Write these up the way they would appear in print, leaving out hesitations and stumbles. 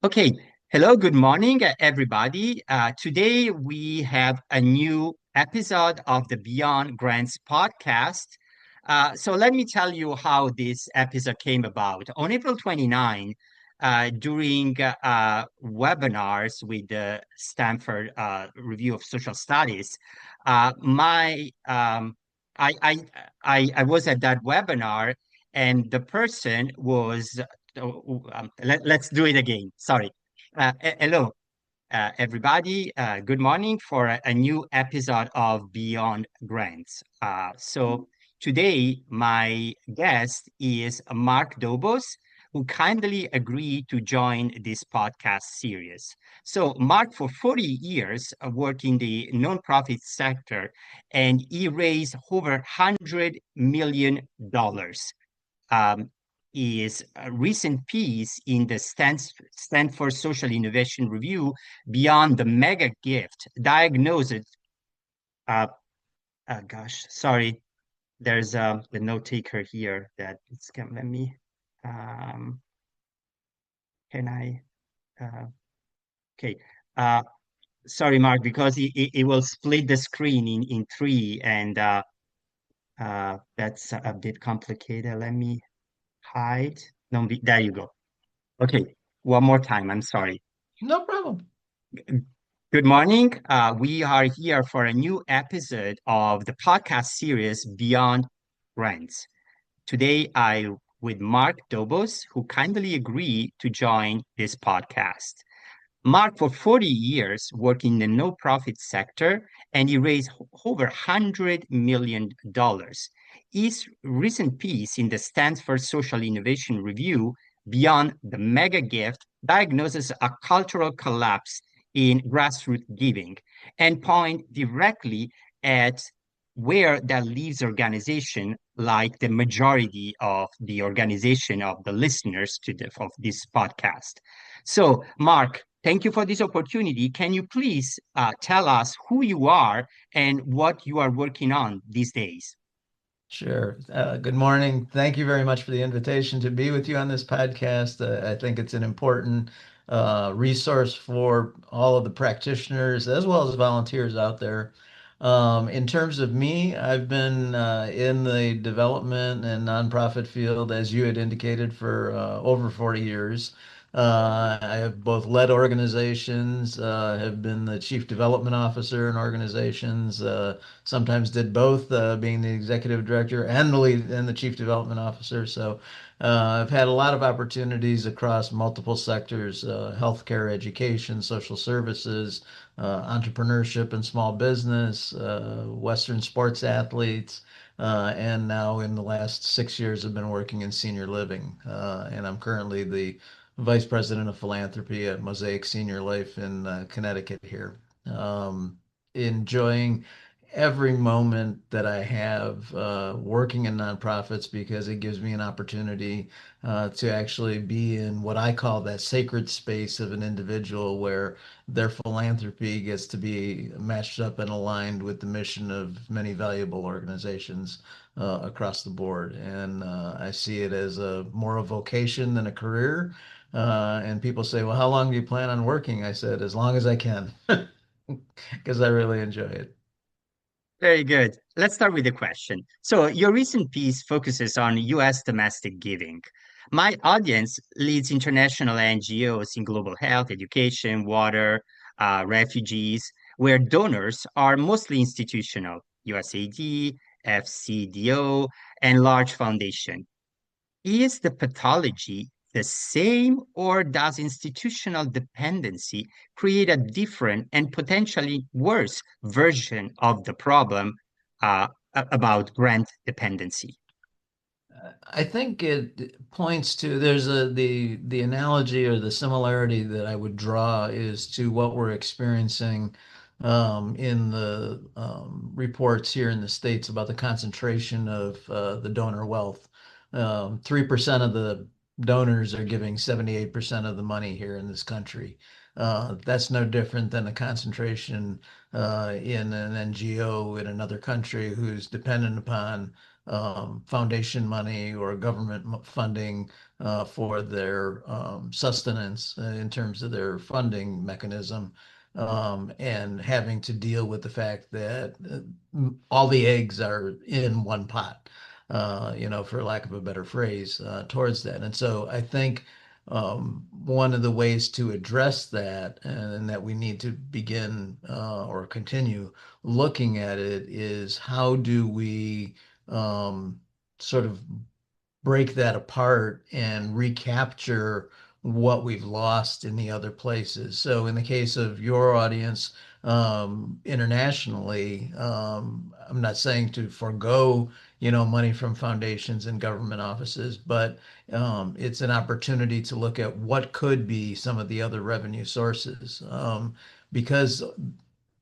Okay, hello, good morning, everybody. Today we have a new episode of the Beyond Grants podcast. So let me tell you how this episode came about. On April 29, during webinars with the Stanford Review of Social Studies, my I was at that webinar, and the person was let's do it again. Sorry. Hello, everybody. Good morning for a new episode of Beyond Grants. So today, my guest is Mark Dobosz, who kindly agreed to join this podcast series. So, Mark, for 40 years, worked in the nonprofit sector, and he raised over $100 million. um, is a recent piece in the Stanford Social Innovation Review, Beyond the Mega Gift, diagnosed. Uh, Gosh, sorry, there's the note taker here that it's gonna let me. Um, can I? Uh, okay. Uh, Sorry, Mark, because it will split the screen in three, and that's a bit complicated. Let me hide. No, there you go. Okay, one more time. I'm sorry. No problem. Good morning. We are here for a new episode of the podcast series Beyond Grants. Today, I with Mark Dobosz, who kindly agreed to join this podcast. Mark, for 40 years, worked in the no-profit sector, and he raised over $100 million. His recent piece in the Stanford Social Innovation Review, Beyond the Mega Gift, diagnoses a cultural collapse in grassroots giving and point directly at where that leaves organization, like the majority of the organization of the listeners of this podcast. So, Mark, thank you for this opportunity. Can you please tell us who you are and what you are working on these days? Sure. Good morning. Thank you very much for the invitation to be with you on this podcast. I think it's an important resource for all of the practitioners as well as volunteers out there. In terms of me, I've been in the development and nonprofit field, as you had indicated, for over 40 years. I have both led organizations, have been the chief development officer in organizations, sometimes did both, being the executive director and the lead and the chief development officer. So I've had a lot of opportunities across multiple sectors, healthcare, education, social services, entrepreneurship and small business, Western sports athletes. And now in the last 6 years, I've been working in senior living. And I'm currently the vice president of philanthropy at Mosaic Senior Life in Connecticut here. Enjoying every moment that I have working in nonprofits because it gives me an opportunity to actually be in what I call that sacred space of an individual where their philanthropy gets to be matched up and aligned with the mission of many valuable organizations across the board. And I see it as a more a vocation than a career. And people say, well, how long do you plan on working? I said, as long as I can, because I really enjoy it. Very good. Let's start with the question. So, your recent piece focuses on US domestic giving. My audience leads international NGOs in global health, education, water, refugees, where donors are mostly institutional, USAID, FCDO, and large foundation. Is the pathology the same, or does institutional dependency create a different and potentially worse version of the problem about grant dependency? I think it points to there's the analogy or the similarity that I would draw is to what we're experiencing in the reports here in the States about the concentration of the donor wealth. 3% of the donors are giving 78% of the money here in this country. That's no different than a concentration in an NGO in another country who's dependent upon foundation money or government funding for their sustenance in terms of their funding mechanism, and having to deal with the fact that all the eggs are in one pot, for lack of a better phrase, towards that. And so I think one of the ways to address that, and that we need to begin or continue looking at it, is how do we sort of break that apart and recapture what we've lost in the other places. So in the case of your audience, internationally, I'm not saying to forego, money from foundations and government offices, but it's an opportunity to look at what could be some of the other revenue sources. Because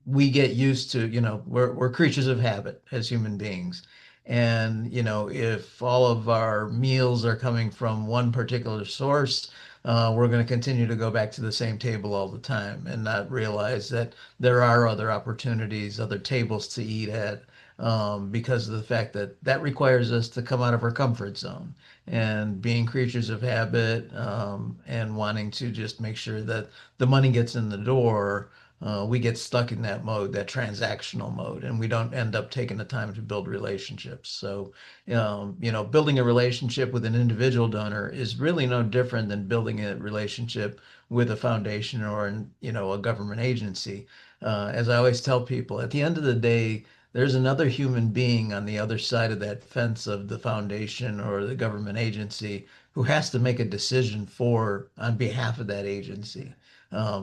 we get used to, we're creatures of habit as human beings. And, if all of our meals are coming from one particular source, we're going to continue to go back to the same table all the time and not realize that there are other opportunities, other tables to eat at, because of the fact that that requires us to come out of our comfort zone and being creatures of habit, and wanting to just make sure that the money gets in the door. We get stuck in that mode, that transactional mode, and we don't end up taking the time to build relationships. So, building a relationship with an individual donor is really no different than building a relationship with a foundation or a government agency. As I always tell people, at the end of the day, there's another human being on the other side of that fence of the foundation or the government agency who has to make a decision on behalf of that agency.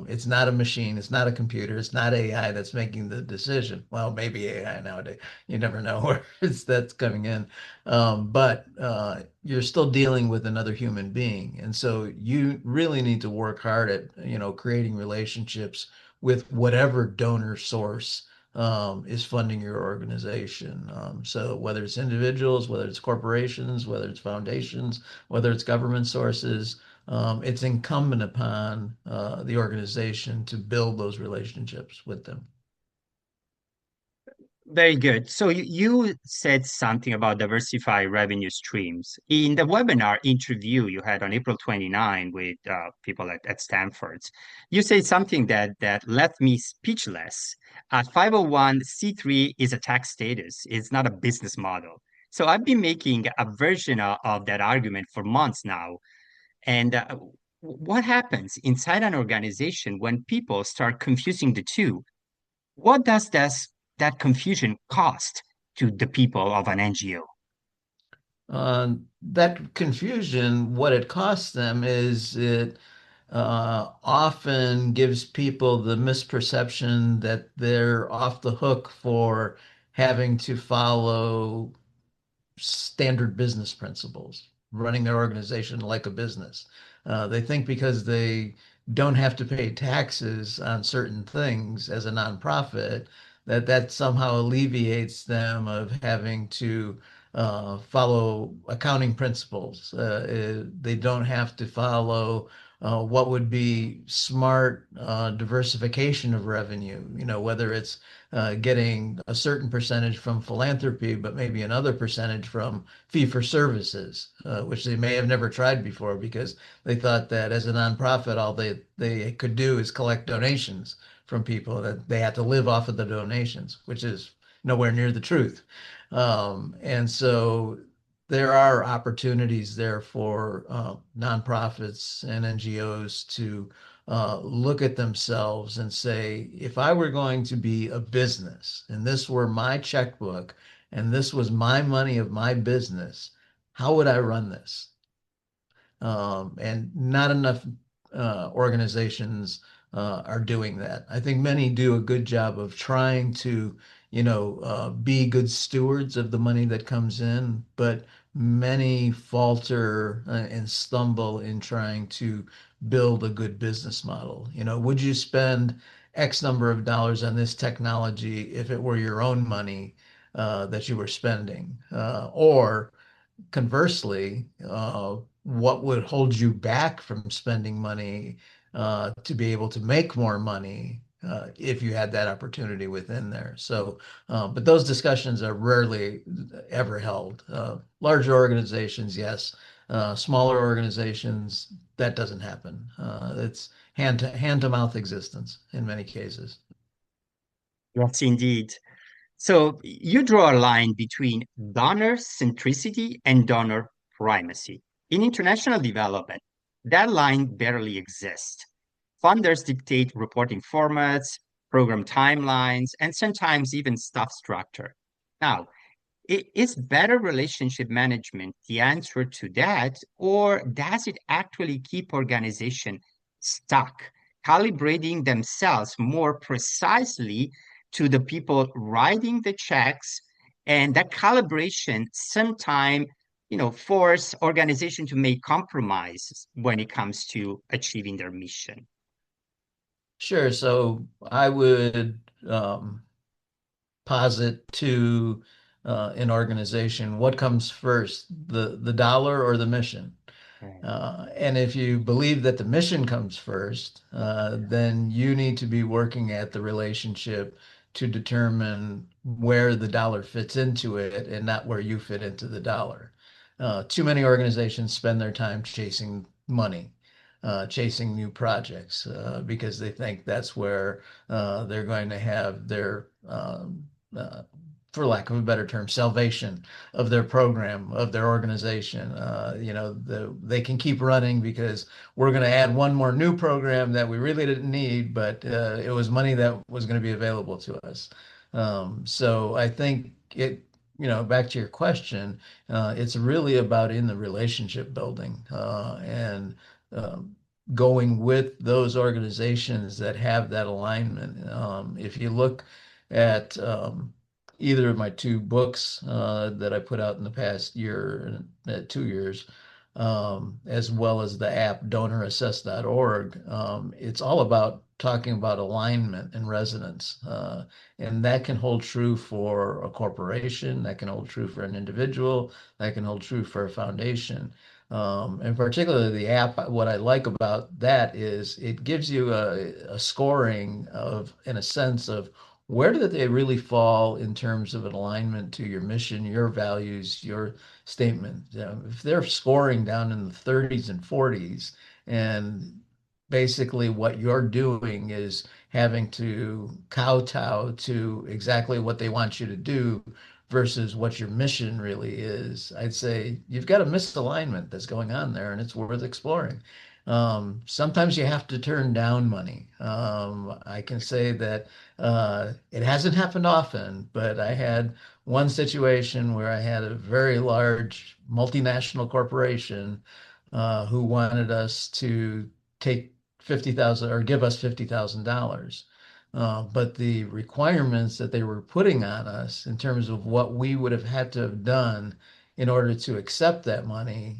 It's not a machine. It's not a computer. It's not AI that's making the decision. Well, maybe AI nowadays. You never know where that's coming in. But you're still dealing with another human being. And so you really need to work hard at, creating relationships with whatever donor source is funding your organization. So whether it's individuals, whether it's corporations, whether it's foundations, whether it's government sources, it's incumbent upon the organization to build those relationships with them. Very good. So you said something about diversify revenue streams. In the webinar interview you had on April 29 with people at Stanford, you said something that left me speechless. 501c3 is a tax status, it's not a business model. So I've been making a version of that argument for months now. And what happens inside an organization when people start confusing the two? What does that confusion cost to the people of an NGO? That confusion, what it costs them is it often gives people the misperception that they're off the hook for having to follow standard business principles, running their organization like a business. They think because they don't have to pay taxes on certain things as a nonprofit, that somehow alleviates them of having to follow accounting principles. They don't have to follow what would be smart diversification of revenue, whether it's getting a certain percentage from philanthropy, but maybe another percentage from fee for services, which they may have never tried before because they thought that as a nonprofit, all they could do is collect donations from people, that they had to live off of the donations, which is nowhere near the truth. And so there are opportunities there for nonprofits and NGOs to look at themselves and say, if I were going to be a business and this were my checkbook and this was my money of my business, how would I run this? And not enough organizations are doing that. I think many do a good job of trying to, be good stewards of the money that comes in, but many falter and stumble in trying to build a good business model. Would you spend X number of dollars on this technology if it were your own money that you were spending? Or conversely, what would hold you back from spending money to be able to make more money if you had that opportunity within there? So, but those discussions are rarely ever held. Larger organizations, yes, Smaller organizations, that doesn't happen. It's hand to mouth existence in many cases. Yes, indeed. So you draw a line between donor centricity and donor primacy. In international development, that line barely exists. Funders dictate reporting formats, program timelines, and sometimes even staff structure. Now, is better relationship management the answer to that, or does it actually keep organization stuck, calibrating themselves more precisely to the people writing the checks? And that calibration sometimes, force organization to make compromises when it comes to achieving their mission. Sure. So I would posit to an organization what comes first, the dollar or the mission? Right. And if you believe that the mission comes first, then you need to be working at the relationship to determine where the dollar fits into it and not where you fit into the dollar. Too many organizations spend their time chasing money, chasing new projects, because they think that's where they're going to have their uh, for lack of a better term, salvation of their program, of their organization. They can keep running because we're going to add one more new program that we really didn't need, but it was money that was going to be available to us. So I think back to your question, it's really about in the relationship building and um, going with those organizations that have that alignment. If you look at either of my two books that I put out in the past year, 2 years, as well as the app donораssess.org. It's all about talking about alignment and resonance. And that can hold true for a corporation, that can hold true for an individual, that can hold true for a foundation. And particularly the app, what I like about that is it gives you a scoring of, in a sense of where do they really fall in terms of an alignment to your mission, your values, your statement? If they're scoring down in the 30s and 40s, and basically what you're doing is having to kowtow to exactly what they want you to do versus what your mission really is, I'd say you've got a misalignment that's going on there, and it's worth exploring. Sometimes you have to turn down money. I can say that it hasn't happened often, but I had one situation where I had a very large multinational corporation who wanted us to take 50,000 or give us $50,000. But the requirements that they were putting on us in terms of what we would have had to have done in order to accept that money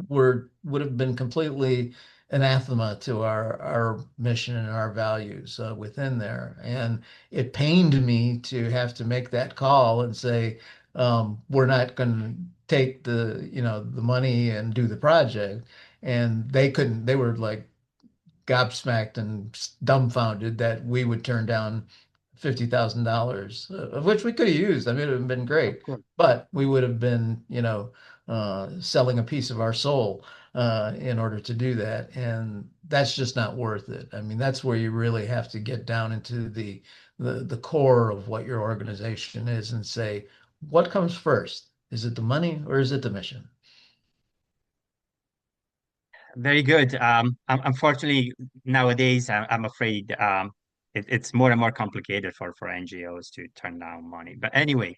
would have been completely anathema to our mission and our values within there. And it pained me to have to make that call and say, we're not going to take the money and do the project. And they couldn't, they were like gobsmacked and dumbfounded that we would turn down $50,000, of which we could have used. I mean, it would have been Of great, course. but we would have been, selling a piece of our soul in order to do that. And that's just not worth it. I mean, that's where you really have to get down into the core of what your organization is and say, what comes first? Is it the money or is it the mission? Very good. Unfortunately, nowadays, I'm afraid it's more and more complicated for NGOs to turn down money. But anyway,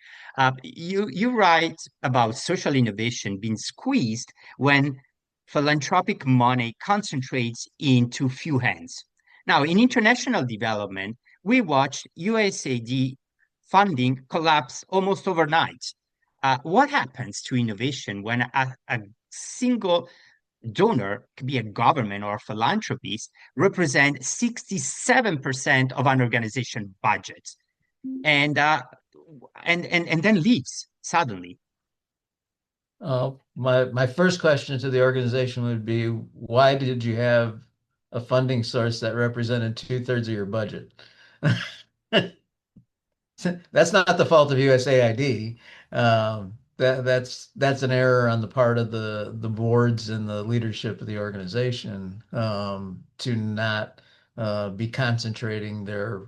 you write about social innovation being squeezed when philanthropic money concentrates into few hands. Now, in international development, we watched USAID funding collapse almost overnight. What happens to innovation when a single donor, could be a government or a philanthropist, represent 67% of an organization budget and and then leaves suddenly? My first question to the organization would be, why did you have a funding source that represented 2/3 of your budget? That's not the fault of USAID. That's an error on the part of the boards and the leadership of the organization, to not be concentrating their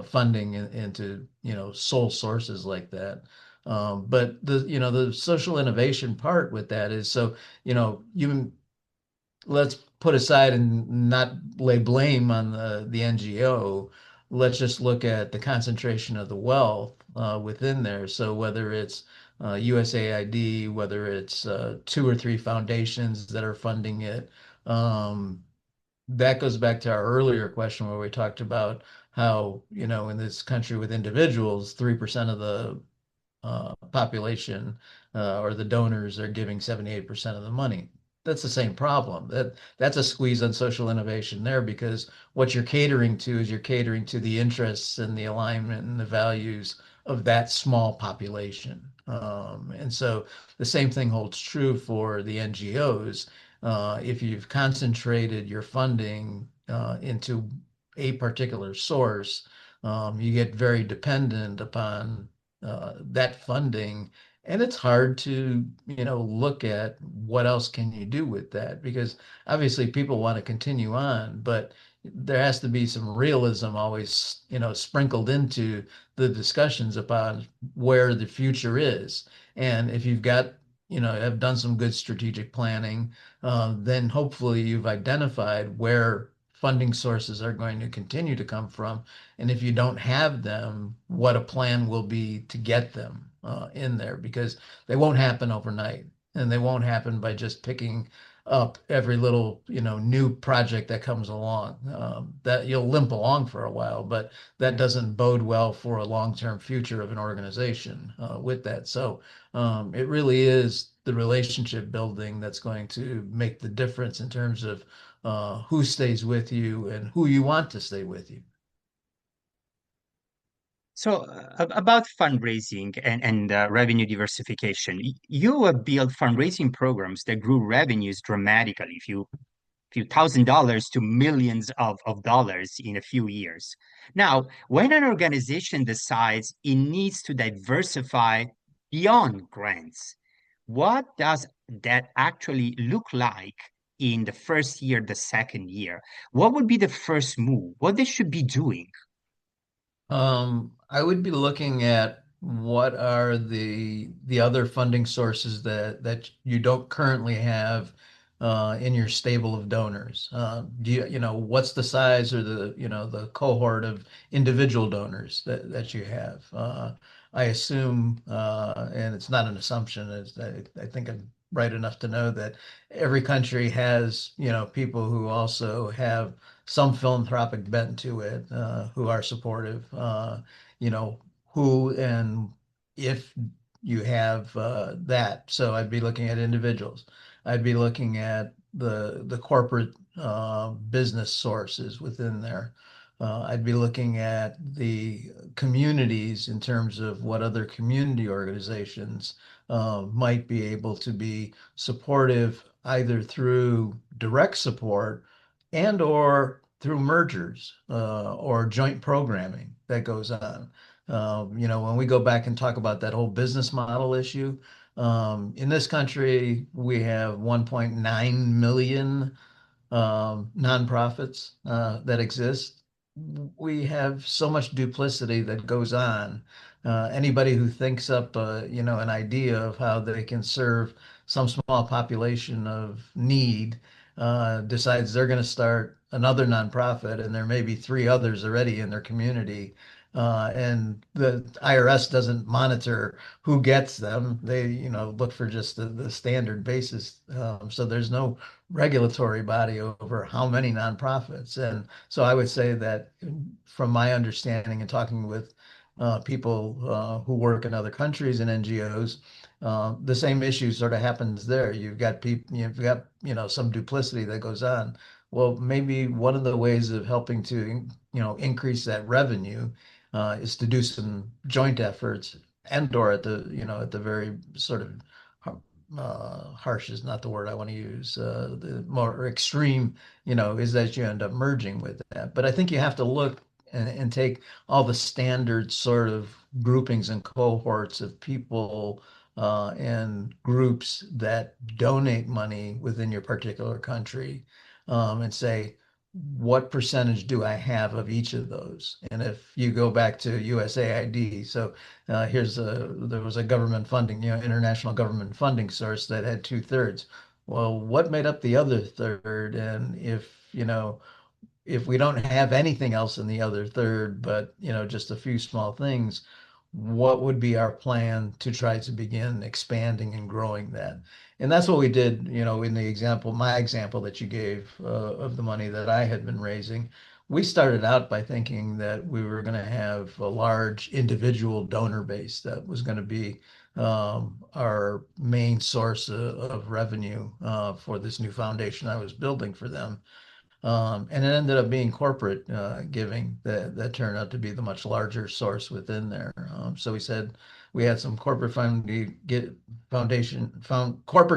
funding into sole sources like that. But the social innovation part with that is, so you let's put aside and not lay blame on the NGO. Let's just look at the concentration of the wealth within there. So whether it's USAID, whether it's two or three foundations that are funding it, um, that goes back to our earlier question where we talked about how, in this country with individuals, 3% of the population or the donors are giving 78% of the money. That's the same problem. That's a squeeze on social innovation there, because what you're catering to is you're catering to the interests and the alignment and the values of that small population. And so the same thing holds true for the NGOs. If you've concentrated your funding into a particular source, you get very dependent upon that funding. And it's hard to, look at what else can you do with that, because obviously people want to continue on, but there has to be some realism always, sprinkled into the discussions about where the future is. And if you've got, have done some good strategic planning, then hopefully you've identified where funding sources are going to continue to come from. And if you don't have them, what a plan will be to get them in there, because they won't happen overnight, and they won't happen by just picking up every little, new project that comes along. That you'll limp along for a while, but that doesn't bode well for a long-term future of an organization with that. So it really is the relationship building that's going to make the difference in terms of who stays with you and who you want to stay with you. So, about fundraising and revenue diversification, you have built fundraising programs that grew revenues dramatically, few $1,000s to millions of dollars in a few years. Now, when an organization decides it needs to diversify beyond grants, what does that actually look like in the first year, the second year? What would be the first move? What they should be doing? I would be looking at what are the other funding sources that you don't currently have in your stable of donors. Do what's the size or the cohort of individual donors that you have? I assume, and it's not an assumption, I think I'm right enough to know that every country has, people who also have some philanthropic bent to it, who are supportive, you know, who and if you have that. So I'd be looking at individuals. I'd be looking at the corporate business sources within there. I'd be looking at the communities in terms of what other community organizations might be able to be supportive, either through direct support and or through mergers or joint programming that goes on. When we go back and talk about that whole business model issue, in this country, we have 1.9 million nonprofits that exist. We have so much duplicity that goes on. Anybody who thinks up, an idea of how they can serve some small population of need decides they're going to start another nonprofit, and there may be three others already in their community. And the IRS doesn't monitor who gets them. They, look for just the standard basis. So there's no regulatory body over how many nonprofits. And so I would say that from my understanding and talking with people who work in other countries and NGOs, the same issue sort of happens there. You've got some duplicity that goes on. Well, maybe one of the ways of helping to, increase that revenue is to do some joint efforts and or at the very sort of harsh is not the word I want to use. The more extreme, is that you end up merging with that. But I think you have to look and take all the standard sort of groupings and cohorts of people and groups that donate money within your particular country, and say, what percentage do I have of each of those? And if you go back to USAID, so there was a government funding, international government funding source that had 2/3. Well, what made up the other third? And if we don't have anything else in the other third, but just a few small things, what would be our plan to try to begin expanding and growing that? And that's what we did, in my example that you gave of the money that I had been raising. We started out by thinking that we were going to have a large individual donor base that was going to be our main source of revenue for this new foundation I was building for them. And it ended up being corporate giving that turned out to be the much larger source within there. So we said we had some corporate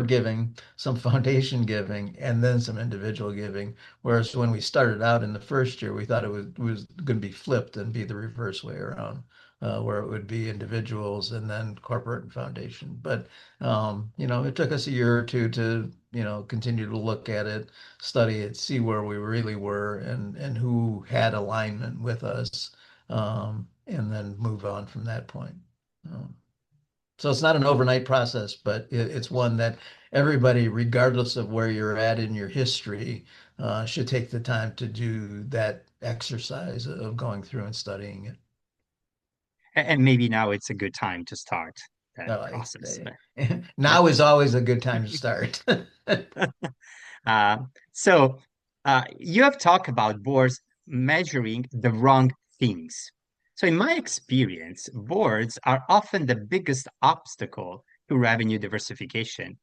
giving, some foundation giving, and then some individual giving. Whereas when we started out in the first year, we thought it was going to be flipped and be the reverse way around, where it would be individuals and then corporate and foundation. But it took us a year or two to continue to look at it, study it, see where we really were and who had alignment with us, and then move on from that point. Um, so it's not an overnight process, but it's one that everybody, regardless of where you're at in your history, should take the time to do that exercise of going through and studying it. And maybe now it's a good time to start that Uh, process. Now is always a good time to start. Uh, so you have talked about boards measuring the wrong things. So in my experience, boards are often the biggest obstacle to revenue diversification,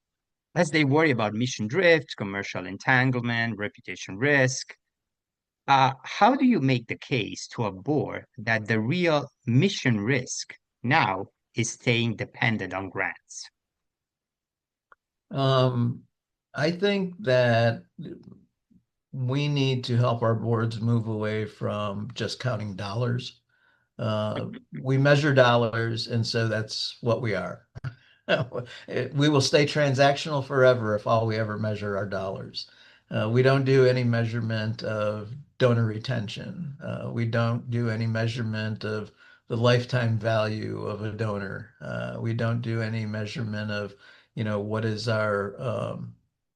as they worry about mission drift, commercial entanglement, reputation risk. How do you make the case to a board that the real mission risk now is staying dependent on grants? Um, I think that we need to help our boards move away from just counting dollars. We measure dollars, and so that's what we are. We will stay transactional forever if all we ever measure are dollars. We don't do any measurement of donor retention. We don't do any measurement of the lifetime value of a donor. We don't do any measurement of, what is our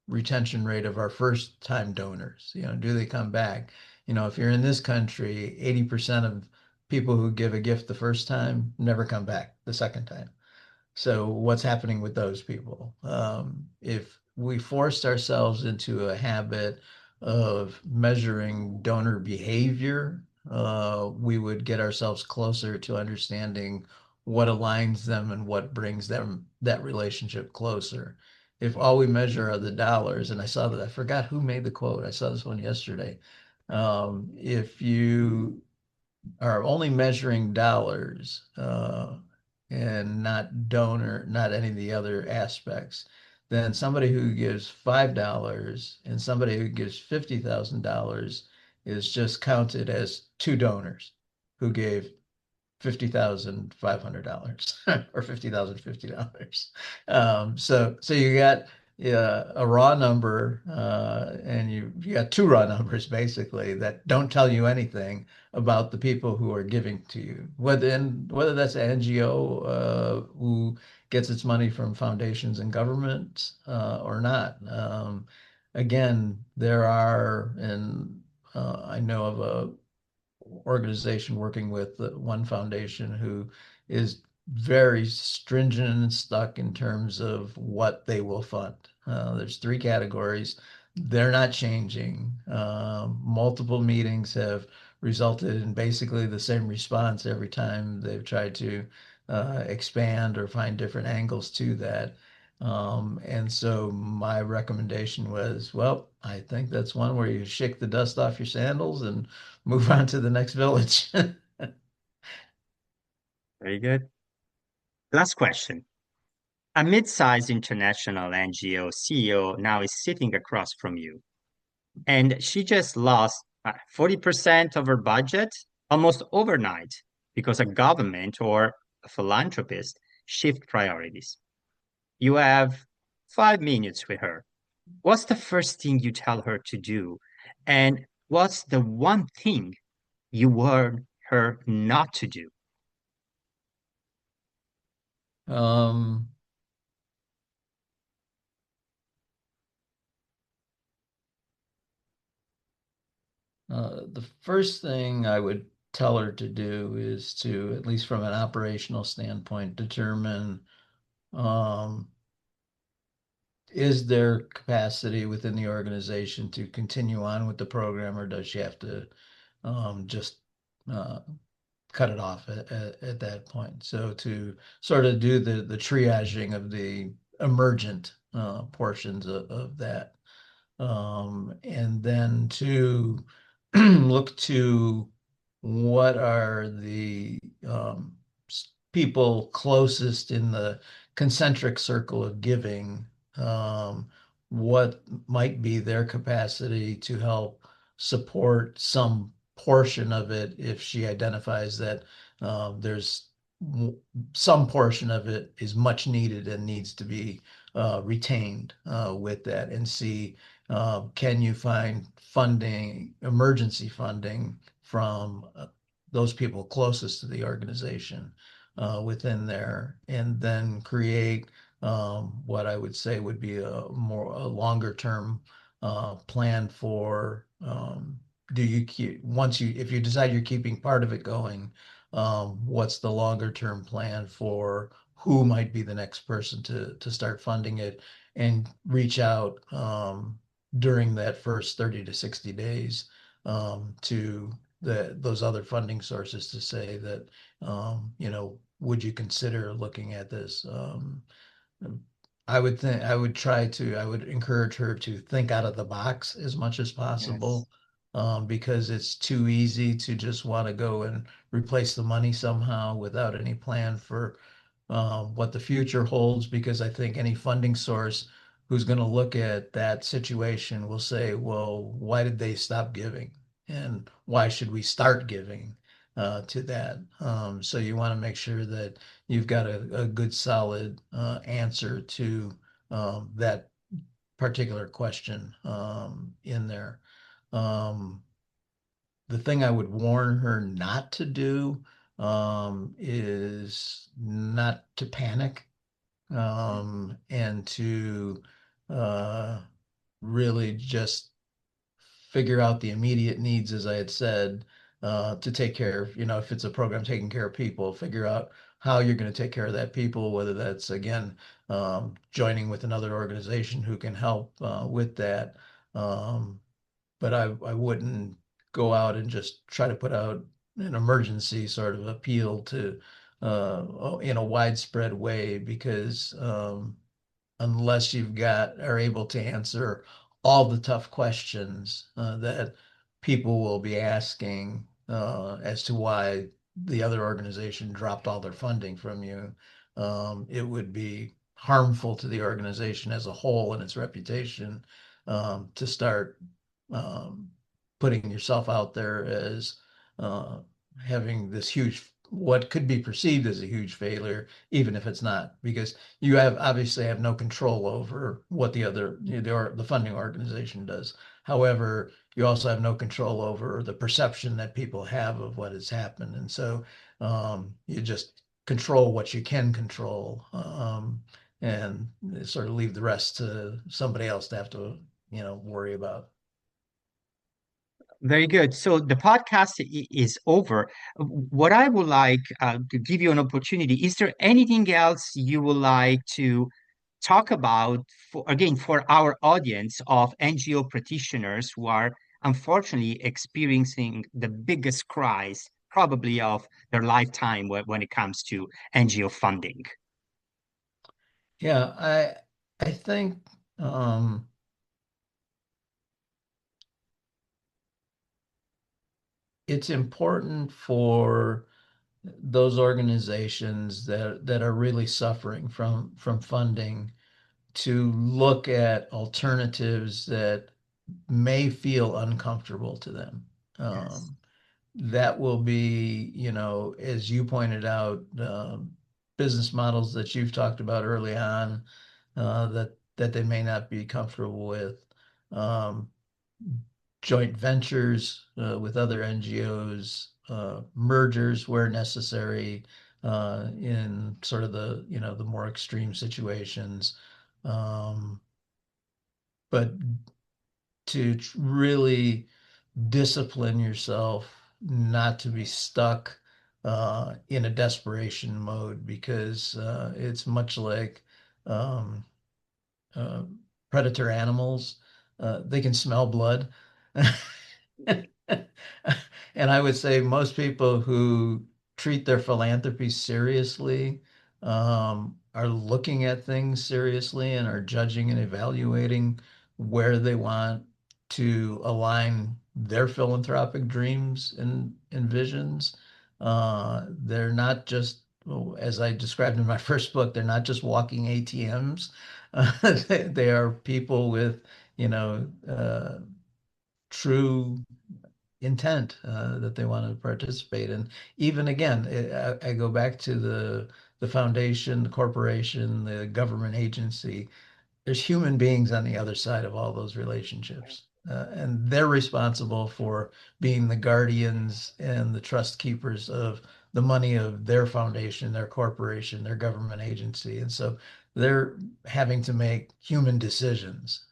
retention rate of our first time donors? Do they come back? If you're in this country, 80% of people who give a gift the first time never come back the second time. So what's happening with those people? If we forced ourselves into a habit of measuring donor behavior, we would get ourselves closer to understanding what aligns them and what brings them that relationship closer. If all we measure are the dollars, and I forgot who made the quote. I saw this one yesterday. If you are only measuring dollars and not any of the other aspects, then somebody who gives $5 and somebody who gives $50,000 is just counted as two donors who gave $50,500 or $50,050. So you got a raw number, and you got two raw numbers basically that don't tell you anything about the people who are giving to you. Whether that's an NGO who gets its money from foundations and governments or not. Again, I know of a organization working with one foundation who is very stringent and stuck in terms of what they will fund. There's three categories. They're not changing. Multiple meetings have resulted in basically the same response every time they've tried to expand or find different angles to that. And so my recommendation was, well, I think that's one where you shake the dust off your sandals and move on to the next village. Very good. Last question. A mid-sized international NGO CEO now is sitting across from you, and she just lost 40% of her budget almost overnight because a government or a philanthropist shift priorities. You have 5 minutes with her. What's the first thing you tell her to do? And what's the one thing you warn her not to do? Um, the first thing I would tell her to do is to, at least from an operational standpoint, determine um, is there capacity within the organization to continue on with the program, or does she have to just uh, cut it off at that point? So to sort of do the triaging of the emergent portions of that. And then to look to what are the people closest in the concentric circle of giving, um, what might be their capacity to help support some portion of it if she identifies that there's some portion of it is much needed and needs to be retained with that, and see can you find funding, emergency funding from those people closest to the organization within there, and then create what I would say would be a longer term plan for do you keep once you if you decide you're keeping part of it going, what's the longer term plan for who might be the next person to start funding it, and reach out during that first 30 to 60 days to those other funding sources to say that, would you consider looking at this? I would encourage her to think out of the box as much as Yes. possible, because it's too easy to just want to go and replace the money somehow without any plan for what the future holds. Because I think any funding source who's going to look at that situation will say, well, why did they stop giving? And why should we start giving to that? So you want to make sure that you've got a good solid answer to that particular question in there. Um, the thing I would warn her not to do is not to panic, and to uh, really just figure out the immediate needs, as I had said, to take care of, if it's a program taking care of people, figure out how you're going to take care of that people, whether that's, again, joining with another organization who can help with that. Um, but I wouldn't go out and just try to put out an emergency sort of appeal to in a widespread way, because unless you've got are able to answer all the tough questions that people will be asking as to why the other organization dropped all their funding from you, it would be harmful to the organization as a whole and its reputation to start um, putting yourself out there as uh, having this huge, what could be perceived as a huge failure, even if it's not, because you have obviously have no control over what the funding organization does. However, you also have no control over the perception that people have of what has happened, and so you just control what you can control, and sort of leave the rest to somebody else to have to worry about. Very good. So the podcast is over. What I would like to give you an opportunity, is there anything else you would like to talk about for, again, for our audience of NGO practitioners who are unfortunately experiencing the biggest crisis probably of their lifetime when it comes to NGO funding? Yeah, I think um, it's important for those organizations that are really suffering from funding to look at alternatives that may feel uncomfortable to them. Yes. That will be, as you pointed out, business models that you've talked about early on, that they may not be comfortable with. Um, Joint ventures with other NGOs, mergers where necessary in sort of the more extreme situations. Um, but to really discipline yourself not to be stuck in a desperation mode because it's much like um, uh, predator animals. They can smell blood. And I would say most people who treat their philanthropy seriously are looking at things seriously and are judging and evaluating where they want to align their philanthropic dreams and visions. They're not just, well, as I described in my first book, they're not just walking ATMs. They are people with, you know, true intent that they want to participate in. Even again, I go back to the foundation, the corporation, the government agency. There's human beings on the other side of all those relationships. And they're responsible for being the guardians and the trust keepers of the money of their foundation, their corporation, their government agency. And so they're having to make human decisions.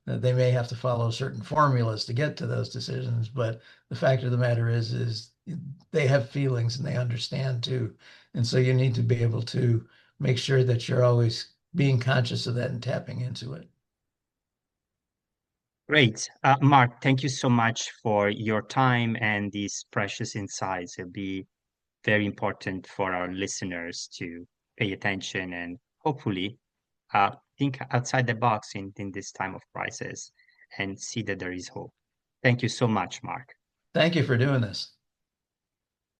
They may have to follow certain formulas to get to those decisions, but the fact of the matter is they have feelings and they understand too. And so you need to be able to make sure that you're always being conscious of that and tapping into it. Great. Mark, thank you so much for your time and these precious insights. It'll be very important for our listeners to pay attention and hopefully think outside the box in this time of crisis and see that there is hope. Thank you so much, Mark. Thank you for doing this.